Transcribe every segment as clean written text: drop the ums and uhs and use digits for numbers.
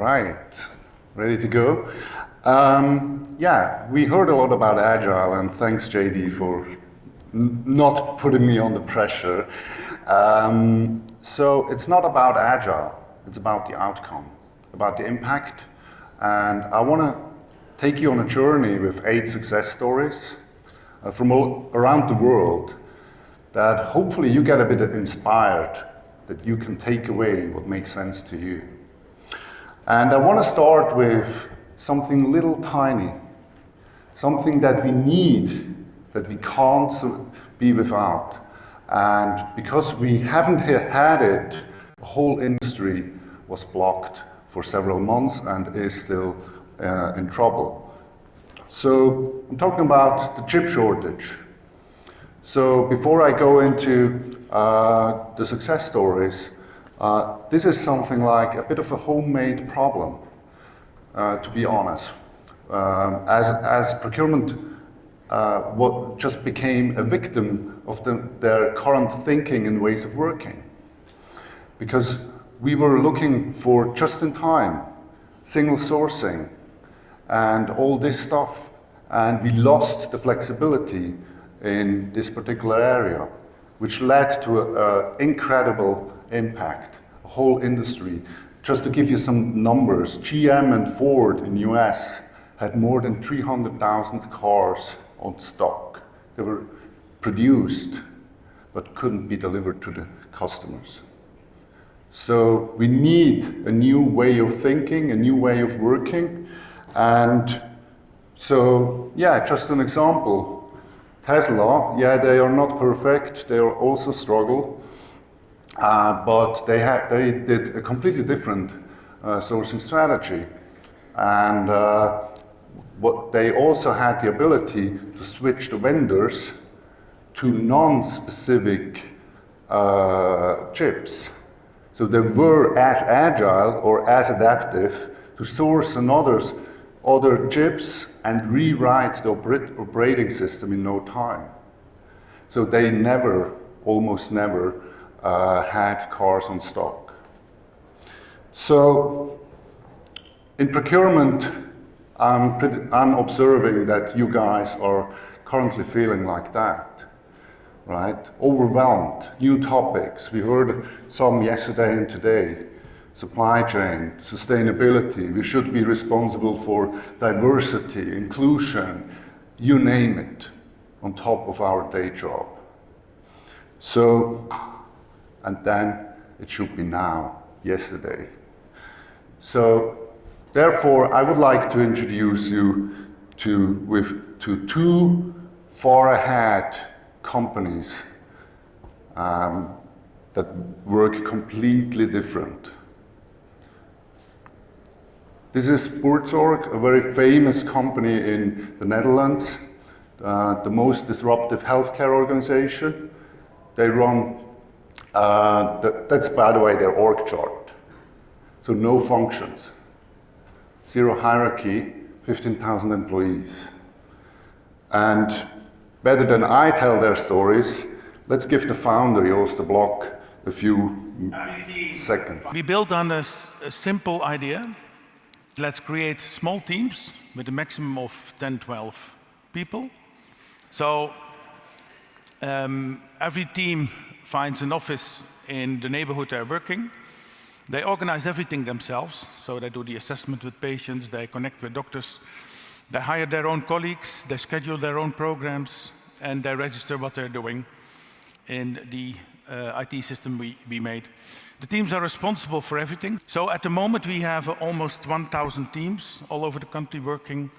right, ready to go? Yeah, we heard a lot about Agile, and thanks JD for not putting me on the pressure. So it's not about Agile, it's about the outcome, about the impact. And I want to take you on a journey with 8 success stories from all around the world that hopefully you get a bit inspired, that you can take away what makes sense to you. And I want to start with something little tiny, something that we need, that we can't be without. And because we haven't had it, the whole industry was blocked for several months and is still in trouble. So I'm talking about the chip shortage. So before I go into the success stories, this is something like a bit of a homemade problem, to be honest. As procurement just became a victim of their current thinking and ways of working. Because we were looking for just-in-time, single sourcing, and all this stuff, and we lost the flexibility in this particular area, which led to an incredible impact, a whole industry. Just to give you some numbers, GM and Ford in the US had more than 300,000 cars on stock. They were produced, but couldn't be delivered to the customers. So we need a new way of thinking, a new way of working. And so, yeah, just an example. Tesla, yeah, they are not perfect, they are also struggle, but they did a completely different sourcing strategy. And what they also had the ability to switch the vendors to non-specific chips. So they were as agile or as adaptive to source other chips and rewrite the operating system in no time. So they almost never had cars on stock. So in procurement, I'm observing that you guys are currently feeling like that, right? Overwhelmed, new topics. We heard some yesterday and today. Supply chain, sustainability, we should be responsible for diversity, inclusion, you name it, on top of our day job. So, and then it should be now, yesterday. So, therefore, I would like to introduce you to 2 far ahead companies that work completely different. This is Buurtzorg, a very famous company in the Netherlands, the most disruptive healthcare organization. They run, that's by the way their org chart. So no functions, 0 hierarchy, 15,000 employees. And better than I tell their stories, let's give the founder, Joost de Blok, a few seconds. We built on a simple idea. Let's create small teams with a maximum of 10, 12 people. So every team finds an office in the neighborhood they're working. They organize everything themselves. So they do the assessment with patients, they connect with doctors, they hire their own colleagues, they schedule their own programs, and they register what they're doing in the IT system we made. The teams are responsible for everything. So at the moment we have almost 1,000 teams all over the country working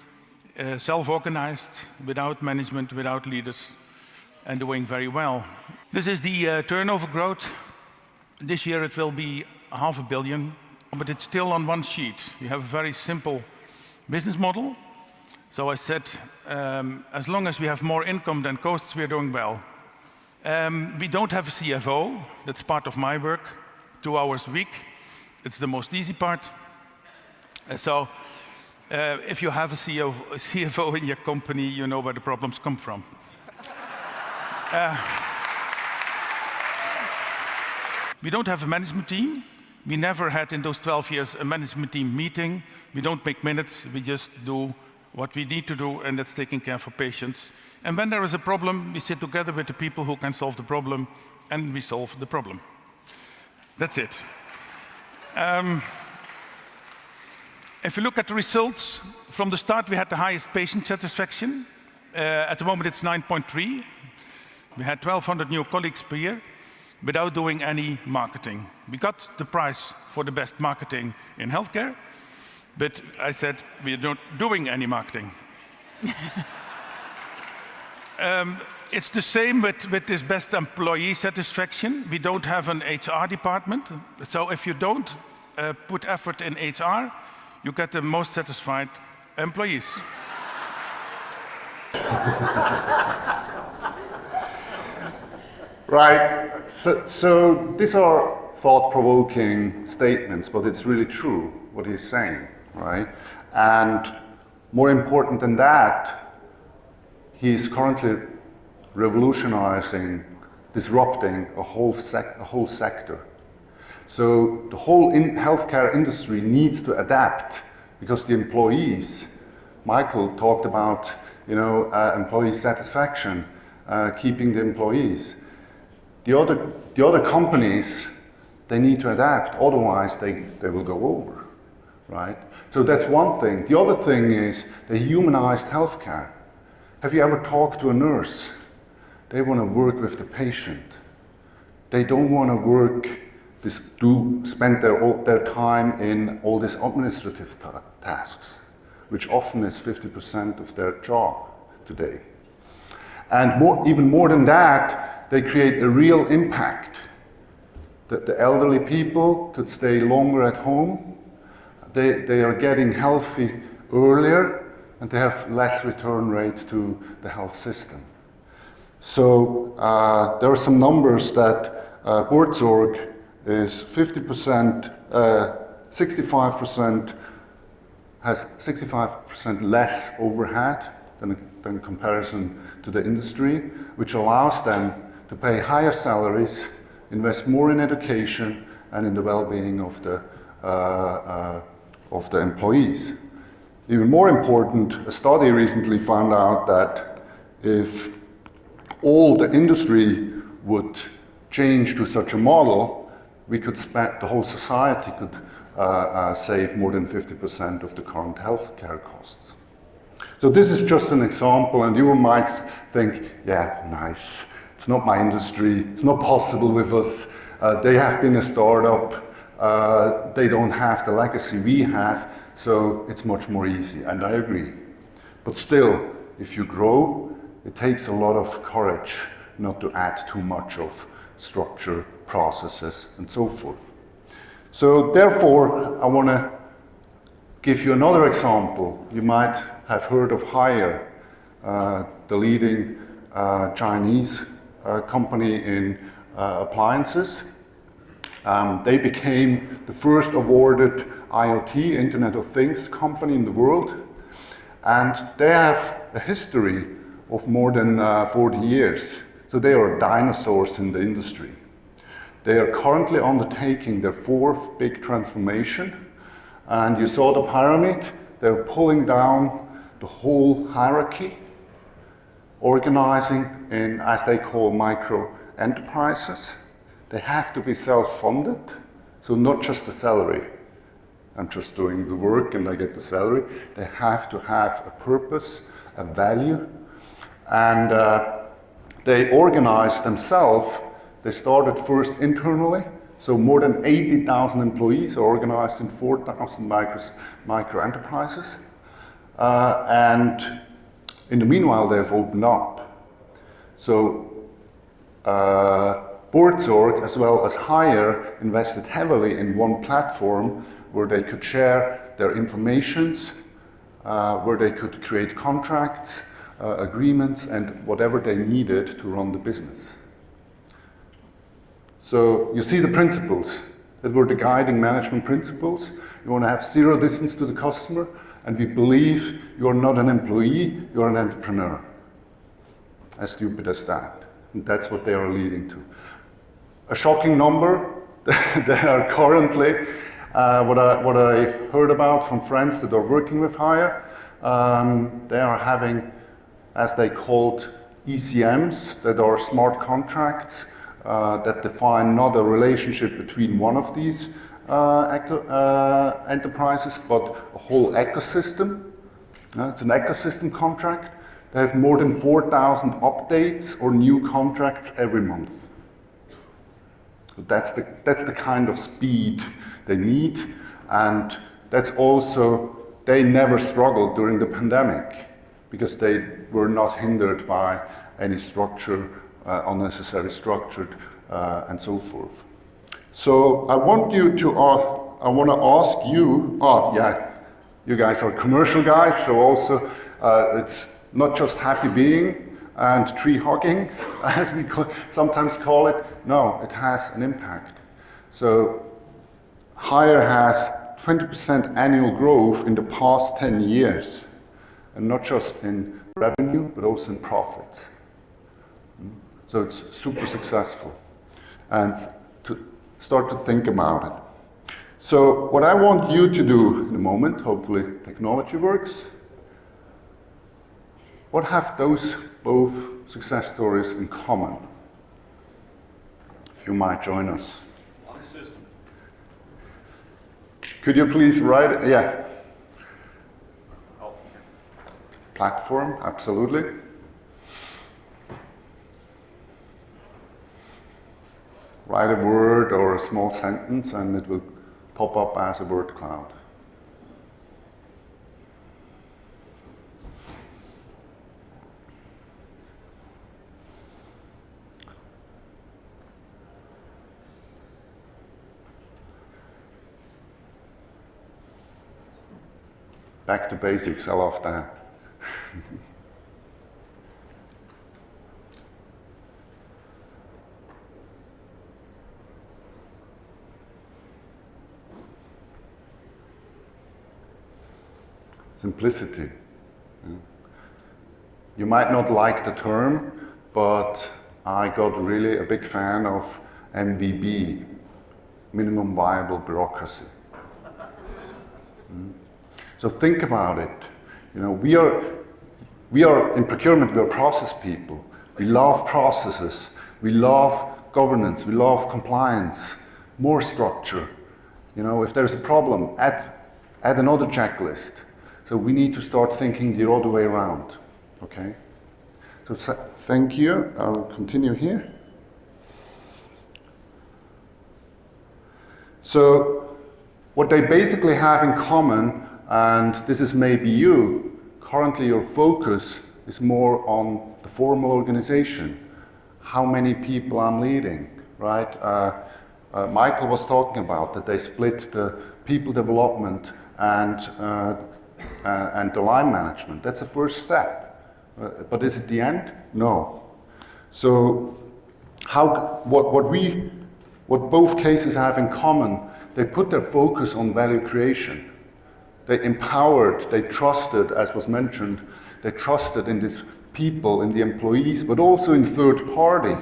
self-organized, without management, without leaders, and doing very well. This is the turnover growth. This year it will be $500 million, but it's still on one sheet. We have a very simple business model. So I said, as long as we have more income than costs, we are doing well. We don't have a CFO, that's part of my work. 2 hours a week, it's the most easy part. So if you have a CFO in your company, you know where the problems come from. We don't have a management team. We never had in those 12 years a management team meeting. We don't make minutes, we just do what we need to do, and that's taking care for patients. And when there is a problem, we sit together with the people who can solve the problem, and we solve the problem. That's it. If you look at the results, from the start we had the highest patient satisfaction. At the moment it's 9.3. We had 1,200 new colleagues per year without doing any marketing. We got the prize for the best marketing in healthcare, but I said we're not doing any marketing. It's the same with this best employee satisfaction. We don't have an HR department, so if you don't put effort in HR, you get the most satisfied employees. Right, so these are thought-provoking statements, but it's really true what he's saying, right? And more important than that, he's currently revolutionizing, disrupting a whole sector. So the whole healthcare industry needs to adapt because the employees, Michael talked about, employee satisfaction, keeping the employees. The other companies, they need to adapt, otherwise they will go over, right? So that's one thing. The other thing is the humanized healthcare. Have you ever talked to a nurse? They want to work with the patient. They don't want to spend their time in all these administrative tasks, which often is 50% of their job today. And even more than that, they create a real impact. The elderly people could stay longer at home. They are getting healthy earlier, and they have less return rate to the health system. So there are some numbers that Buurtzorg is 50%, 65%, has 65% less overhead than in comparison to the industry, which allows them to pay higher salaries, invest more in education and in the well-being of the employees. Even more important, a study recently found out that if all the industry would change to such a model, we could spend, the whole society could save more than 50% of the current healthcare costs. So this is just an example, and you might think, yeah, nice. It's not my industry. It's not possible with us. They have been a startup. They don't have the legacy we have, so it's much more easy, and I agree. But still, if you grow, it takes a lot of courage not to add too much of structure, processes, and so forth. So therefore, I want to give you another example. You might have heard of AGILE, the leading Chinese company in appliances. They became the first awarded IoT, Internet of Things company in the world. And they have a history of more than 40 years. So they are dinosaurs in the industry. They are currently undertaking their fourth big transformation. And you saw the pyramid. They're pulling down the whole hierarchy, organizing in, as they call, micro enterprises. They have to be self-funded, so not just the salary. I'm just doing the work and I get the salary. They have to have a purpose, a value, and they organize themselves. They started first internally, so more than 80,000 employees are organized in 4,000 micro enterprises. And in the meanwhile, they've opened up. So Buurtzorg, as well as AGILE, invested heavily in one platform where they could share their informations, where they could create contracts, agreements, and whatever they needed to run the business. So you see the principles that were the guiding management principles. You want to have zero distance to the customer, and we believe you're not an employee, you're an entrepreneur. As stupid as that. And that's what they are leading to. A shocking number, they are currently, what I heard about from friends that are working with Hire, they are having, as they called, ECMs, that are smart contracts that define not a relationship between one of these enterprises, but a whole ecosystem. It's an ecosystem contract. They have more than 4,000 updates or new contracts every month. So that's the kind of speed they need, and that's also, they never struggled during the pandemic because they were not hindered by any structure, unnecessary structured, and so forth. So I want to ask you, you guys are commercial guys, so also it's not just happy being and tree hugging, as we sometimes call it. No, it has an impact. So Hire has 20% annual growth in the past 10 years, and not just in revenue, but also in profits. So it's super successful. And to start to think about it. So what I want you to do in a moment, hopefully technology works. What have those both success stories in common? If you might join us. One system. Could you please write it? Yeah. Oh. Platform, absolutely. Write a word or a small sentence and it will pop up as a word cloud. Back to basics, I love that. Simplicity. You might not like the term, but I got really a big fan of MVB, minimum viable bureaucracy. So think about it. You know, we are in procurement, we are process people. We love processes, we love governance, we love compliance, more structure. You know, if there's a problem, add another checklist. So we need to start thinking the other way around, okay? So thank you, I'll continue here. So what they basically have in common, and this is maybe you, currently your focus is more on the formal organization, how many people I'm leading, right? Michael was talking about that they split the people development and the line management. That's the first step. But is it the end? No. So what both cases have in common, they put their focus on value creation. They empowered, they trusted, as was mentioned, they trusted in these people, in the employees, but also in third party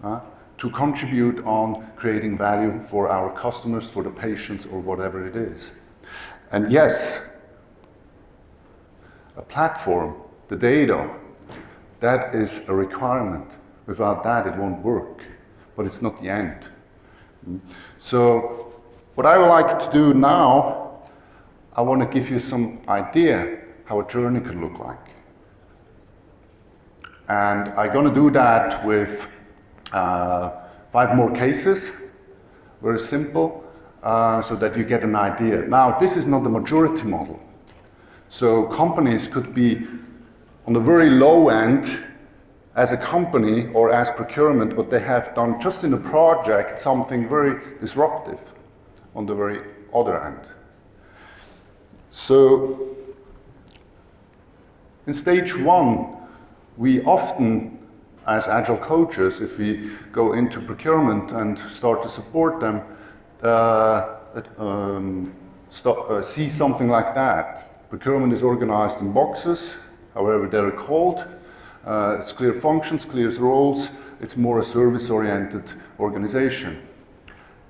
to contribute on creating value for our customers, for the patients, or whatever it is. And yes, a platform, the data, that is a requirement. Without that, it won't work, but it's not the end. So what I would like to do now, I want to give you some idea how a journey could look like. And I'm going to do that with 5 more cases, very simple, so that you get an idea. Now, this is not the majority model. So companies could be on the very low end as a company or as procurement, but they have done just in a project something very disruptive on the very other end. So in stage 1, we often, as agile coaches, if we go into procurement and start to support them, see something like that. Procurement is organized in boxes, however they're called. It's clear functions, clear roles. It's more a service-oriented organization.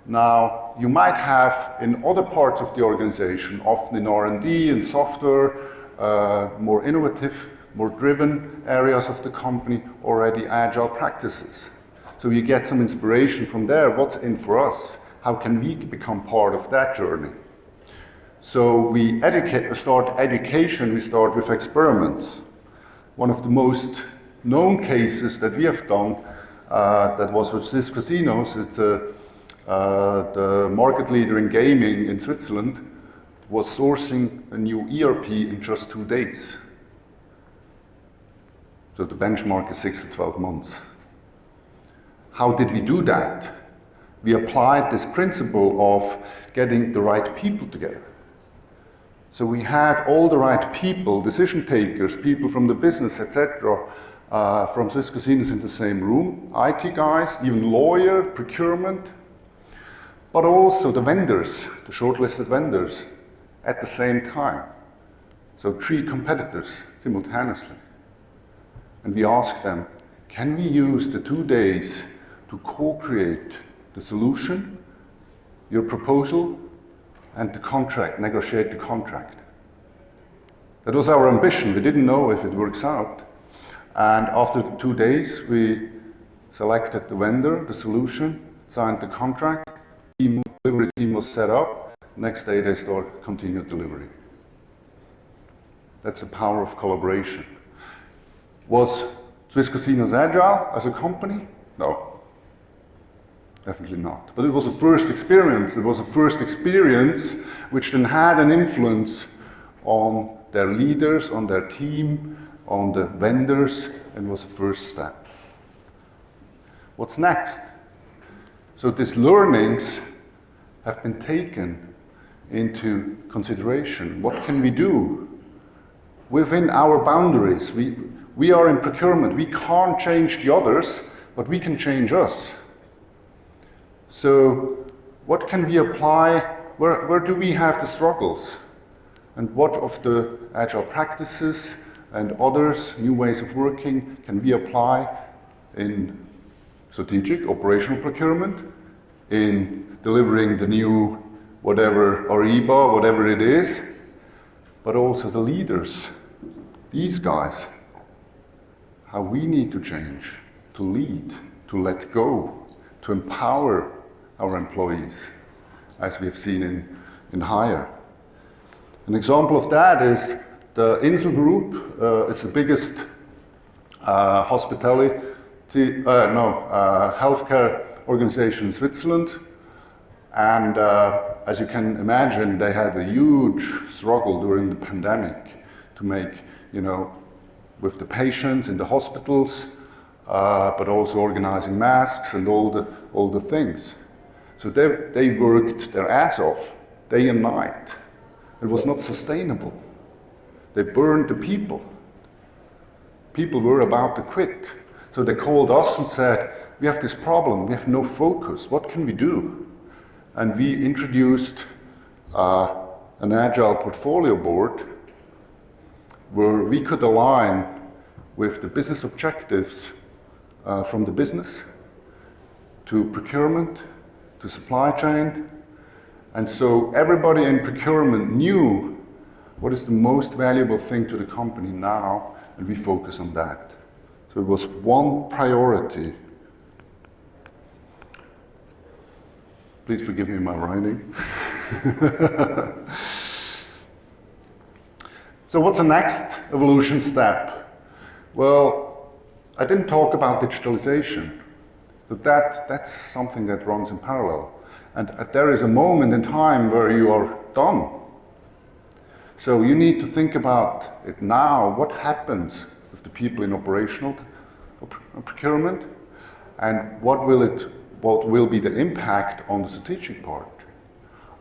Now, you might have in other parts of the organization, often in R&D and software, more innovative, more driven areas of the company, already agile practices. So you get some inspiration from there. What's in for us? How can we become part of that journey? So we start education, we start with experiments. One of the most known cases that we have done, that was with Swiss Casinos, it's the market leader in gaming in Switzerland, was sourcing a new ERP in just 2 days. So the benchmark is 6 to 12 months. How did we do that? We applied this principle of getting the right people together. So we had all the right people, decision takers, people from the business, etc., from Swiss Casinos in the same room, IT guys, even lawyer, procurement, but also the vendors, the shortlisted vendors, at the same time. So 3 competitors simultaneously. And we asked them, can we use the 2 days to co-create the solution, your proposal, and the contract, negotiate the contract? That was our ambition. We didn't know if it works out. And after 2 days, we selected the vendor, the solution, signed the contract, delivery team was set up. Next day, they start continued delivery. That's the power of collaboration. Was Swiss Casinos agile as a company? No, definitely not. But it was a first experience. It was a first experience which then had an influence on their leaders, on their team, on the vendors, and was a first step. What's next? So these learnings have been taken into consideration. What can we do within our boundaries? We are in procurement. We can't change the others, but we can change us. So what can we apply? Where do we have the struggles? And what of the agile practices and others, new ways of working, can we apply in strategic, operational procurement, in delivering the new whatever, Ariba, whatever it is, but also the leaders, these guys, how we need to change, to lead, to let go, to empower our employees, as we've seen in Hire. An example of that is the Insel Group. It's the biggest healthcare organization in Switzerland. And as you can imagine, they had a huge struggle during the pandemic to make, with the patients in the hospitals, but also organizing masks and all the things. So they worked their ass off, day and night. It was not sustainable. They burned the people. People were about to quit. So they called us and said, we have this problem, we have no focus, what can we do? And we introduced an agile portfolio board where we could align with the business objectives from the business to procurement, to supply chain. And so everybody in procurement knew what is the most valuable thing to the company now, and we focus on that. So it was one priority. Please forgive me my writing. So what's the next evolution step? Well, I didn't talk about digitalization, but that's something that runs in parallel. And there is a moment in time where you are done. So you need to think about it now. What happens with the people in operational procurement, and what will be the impact on the strategic part?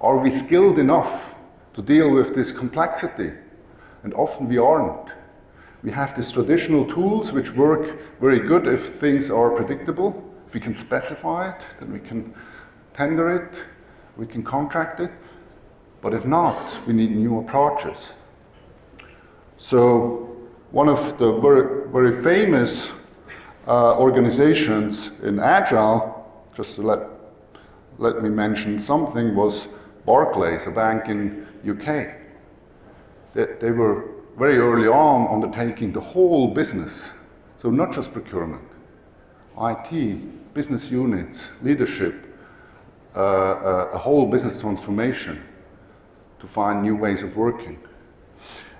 Are we skilled enough to deal with this complexity? And often we aren't. We have these traditional tools which work very good if things are predictable. If we can specify it, then we can tender it, we can contract it. But if not, we need new approaches. So one of the very, very famous organizations in Agile, just to let let me mention something, was Barclays, a bank in UK. They were very early on undertaking the whole business, so not just procurement, IT, business units, leadership, a whole business transformation to find new ways of working.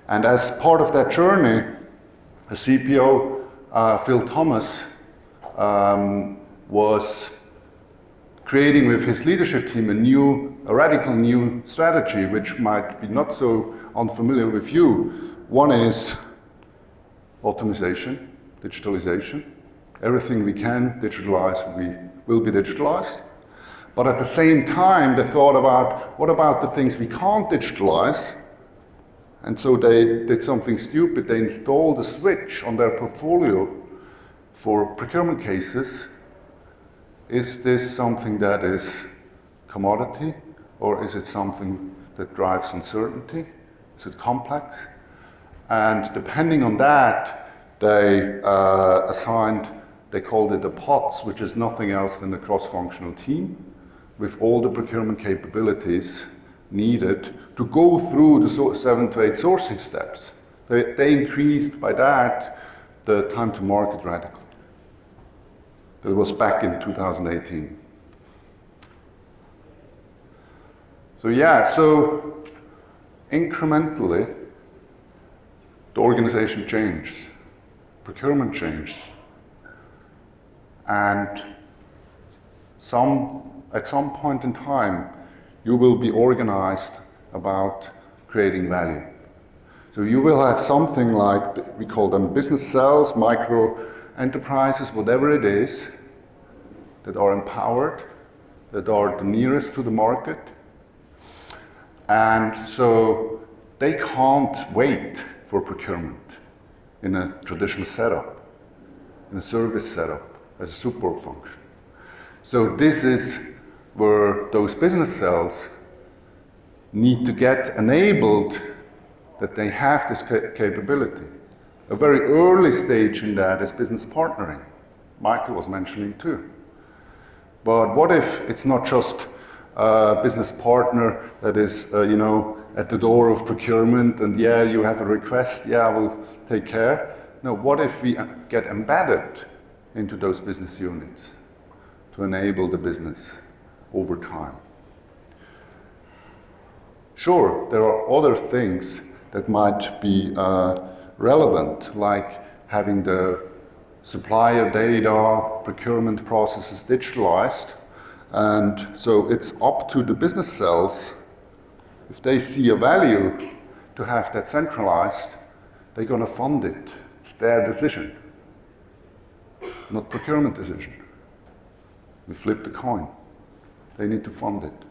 And as part of that journey, the CPO, Phil Thomas, was creating with his leadership team a radical new strategy, which might be not so unfamiliar with you. One is automation, digitalization. Everything we can digitalize, we will be digitalized. But at the same time, they thought about, what about the things we can't digitalize? And so they did something stupid. They installed a switch on their portfolio for procurement cases. Is this something that is commodity, or is it something that drives uncertainty? Is it complex? And depending on that, they assigned, they called it a POTS, which is nothing else than a cross-functional team with all the procurement capabilities needed to go through the 7 to 8 sourcing steps. They increased by that the time to market radically. That was back in 2018. So incrementally, the organization changes, procurement changes, and at some point in time, you will be organized about creating value. So you will have something like, we call them business cells, micro enterprises, whatever it is, that are empowered, that are the nearest to the market. And so they can't wait for procurement in a traditional setup, in a service setup, as a support function. So this is where those business cells need to get enabled that they have this capability. A very early stage in that is business partnering. Michael was mentioning too. But what if it's not just a business partner that is, at the door of procurement and yeah, you have a request, yeah, I will take care. No, what if we get embedded into those business units to enable the business over time? Sure, there are other things that might be relevant, like having the supplier data, procurement processes digitalized. And so it's up to the business cells, if they see a value to have that centralized, they're going to fund it. It's their decision, not procurement decision. We flip the coin. They need to fund it.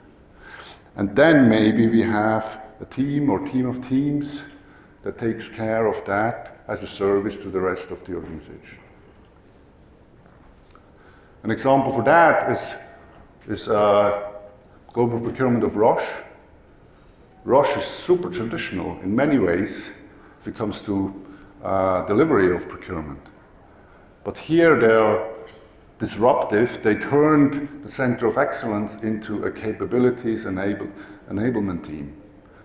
And then maybe we have a team or team of teams that takes care of that as a service to the rest of the organization. An example for that is global procurement of Roche. Roche is super traditional in many ways if it comes to delivery of procurement. But here they are disruptive. They turned the center of excellence into a capabilities enablement team.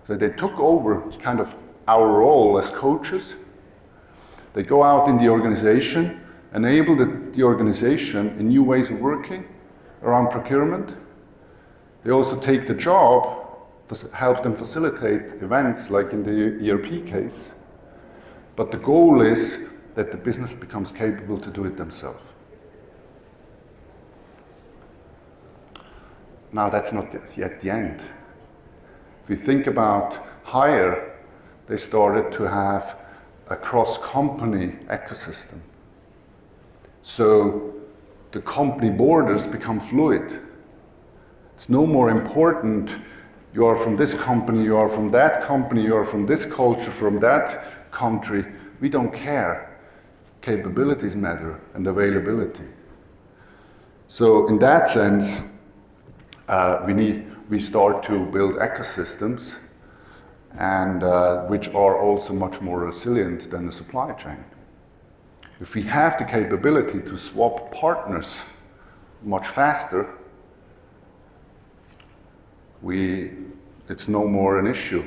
So they took over kind of our role as coaches. They go out in the organization, enable the organization in new ways of working around procurement. They also take the job, help them facilitate events like in the ERP case. But the goal is that the business becomes capable to do it themselves. Now that's not yet the end. If we think about Hire, they started to have a cross-company ecosystem. So the company borders become fluid. It's no more important you are from this company, you are from that company, you are from this culture, from that country. We don't care. Capabilities matter and availability. So in that sense, we start to build ecosystems and which are also much more resilient than the supply chain. If we have the capability to swap partners much faster, it's no more an issue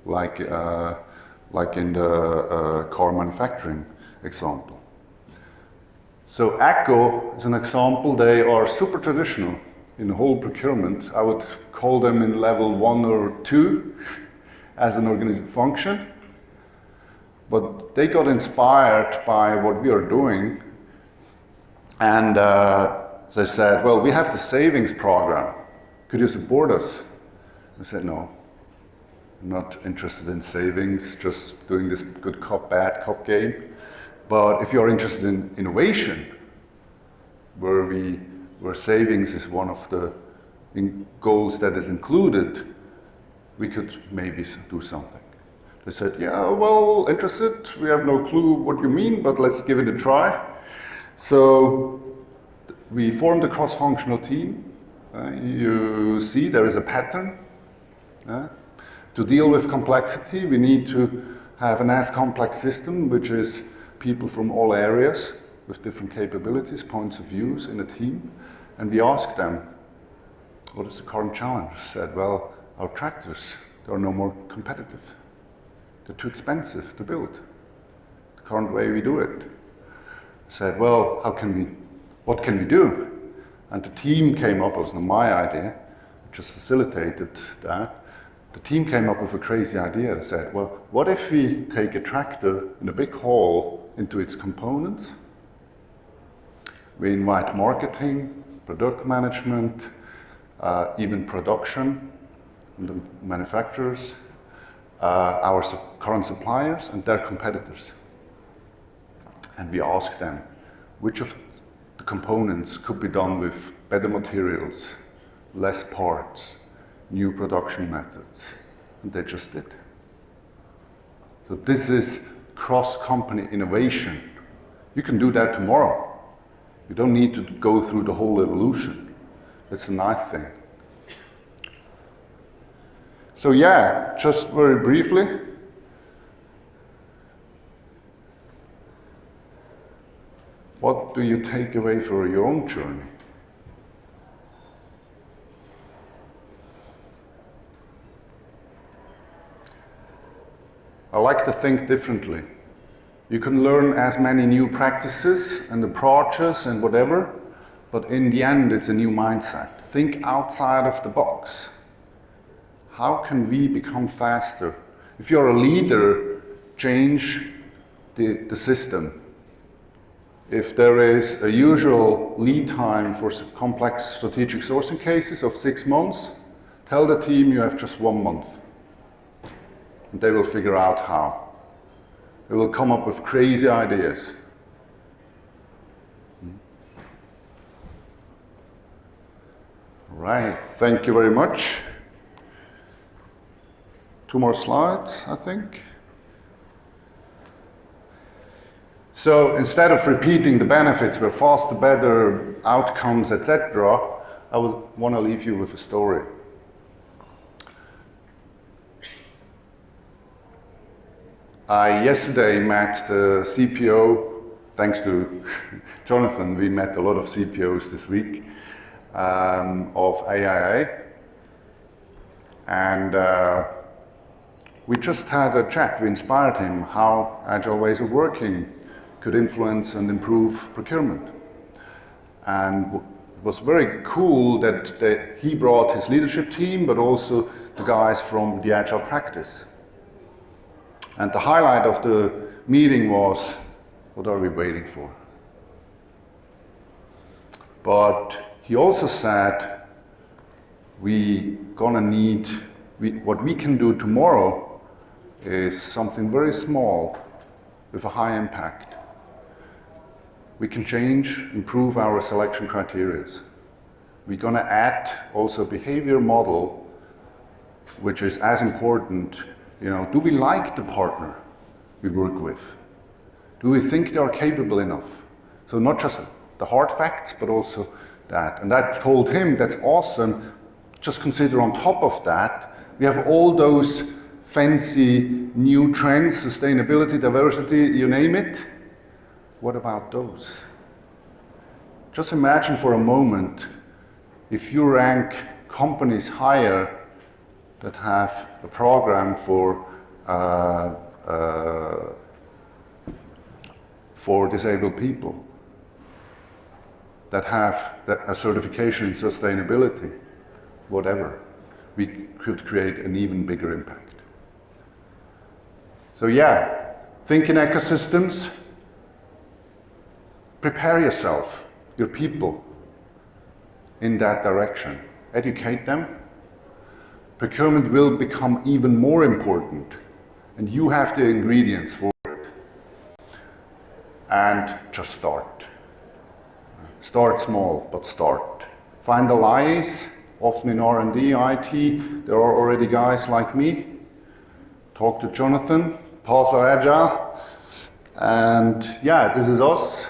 like in the car manufacturing example. So AGILE is an example. They are super traditional in the whole procurement. I would call them in level 1 or 2 as an organization function. But they got inspired by what we are doing, and they said, well, we have the savings program. Could you support us? I said, no, I'm not interested in savings, just doing this good cop, bad cop game. But if you're interested in innovation, where savings is one of the goals that is included, we could maybe do something. They said, yeah, well, interested. We have no clue what you mean, but let's give it a try. So we formed a cross-functional team. You see there is a pattern. To deal with complexity, we need to have an as complex system, which is people from all areas with different capabilities, points of views in a team. And we asked them, what is the current challenge? They said, well, our tractors, they are no more competitive. They're too expensive to build. The current way we do it. I said, well, what can we do? And the team came up, it was not my idea, just facilitated that. The team came up with a crazy idea. They said, well, what if we take a tractor in a big hall into its components? We invite marketing, product management, even production, and the manufacturers, our current suppliers and their competitors. And we asked them which of the components could be done with better materials, less parts, new production methods. And they just did. So this is cross-company innovation. You can do that tomorrow. You don't need to go through the whole evolution. It's a nice thing. So yeah, just very briefly, what do you take away for your own journey? I like to think differently. You can learn as many new practices and approaches and whatever, but in the end it's a new mindset. Think outside of the box. How can we become faster? If you're a leader, change the system. If there is a usual lead time for complex strategic sourcing cases of 6 months, tell the team you have just 1 month. And they will figure out how. They will come up with crazy ideas. All right, thank you very much. 2 more slides, I think. So instead of repeating the benefits, we're faster, better, outcomes, etc., I would want to leave you with a story. I yesterday met the CPO, thanks to Jonathan, we met a lot of CPOs this week, of AIA. And we just had a chat. We inspired him how agile ways of working could influence and improve procurement. And it was very cool that he brought his leadership team, but also the guys from the agile practice. And the highlight of the meeting was, what are we waiting for? But he also said, what we can do tomorrow is something very small with a high impact. We can change, improve our selection criteria. We're going to add also a behavior model, which is as important. Do we like the partner we work with? Do we think they are capable enough? So not just the hard facts, but also that. And I told him, that's awesome. Just consider on top of that, we have all those fancy new trends, sustainability, diversity, you name it. What about those? Just imagine for a moment, if you rank companies higher that have a program for disabled people, that have a certification in sustainability, whatever, we could create an even bigger impact. So yeah, think in ecosystems, prepare yourself, your people, in that direction. Educate them. Procurement will become even more important, and you have the ingredients for it. And just start. Start small, but start. Find allies, often in R&D, IT, there are already guys like me. Talk to Jonathan, PASA AGILE, and yeah, this is us.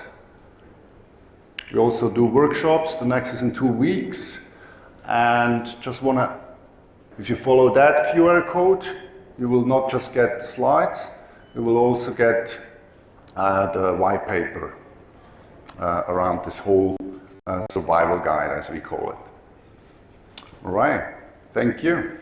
We also do workshops, the next is in 2 weeks, and just wanna, if you follow that QR code, you will not just get slides, you will also get the white paper around this whole survival guide, as we call it. All right, thank you.